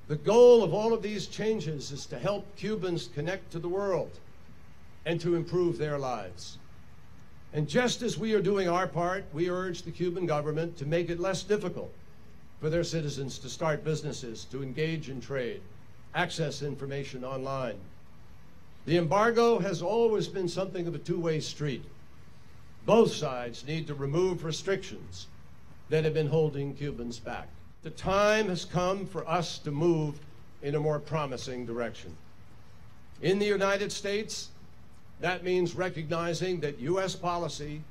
The goal of all of these changes is to help Cubans connect to the world and to improve their lives. And just as we are doing our part, we urge the Cuban government to make it less difficult for their citizens to start businesses, to engage in trade, access information online. The embargo has always been something of a two-way street. Both sides need to remove restrictions that have been holding Cubans back. The time has come for us to move in a more promising direction. In the United States, that means recognizing that U.S. policy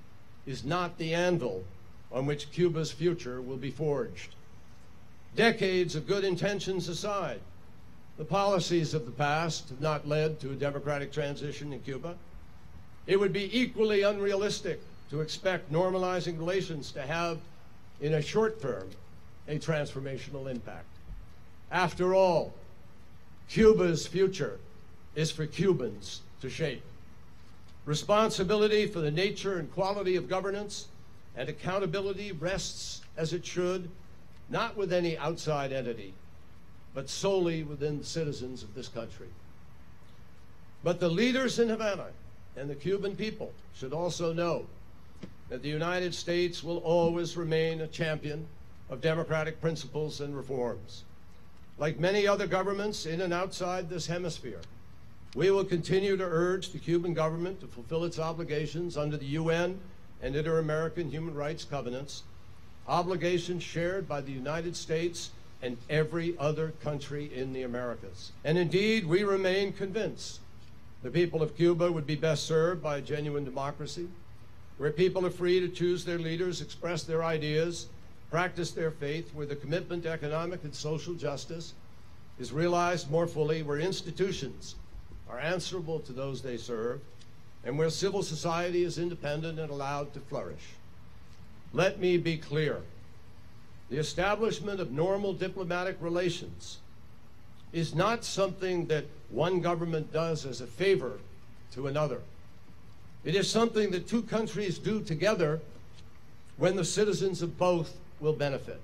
is not the anvil on which Cuba's future will be forged. Decades of good intentions aside, the policies of the past have not led to a democratic transition in Cuba. It would be equally unrealistic to expect normalizing relations to have, in a short term, a transformational impact. After all, Cuba's future is for Cubans to shape. Responsibility for the nature and quality of governance and accountability rests, as it should, not with any outside entity, but solely within the citizens of this country. But the leaders in Havana and the Cuban people should also know that the United States will always remain a champion of democratic principles and reforms. Like many other governments in and outside this hemisphere, we will continue to urge the Cuban government to fulfill its obligations under the UN and Inter-American Human Rights Covenants, obligations shared by the United States and every other country in the Americas. And indeed, we remain convinced the people of Cuba would be best served by a genuine democracy, where people are free to choose their leaders, express their ideas, practice their faith, where the commitment to economic and social justice is realized more fully, where institutions are answerable to those they serve, and where civil society is independent and allowed to flourish. Let me be clear. The establishment of normal diplomatic relations is not something that one government does as a favor to another. It is something that two countries do together when the citizens of both will benefit.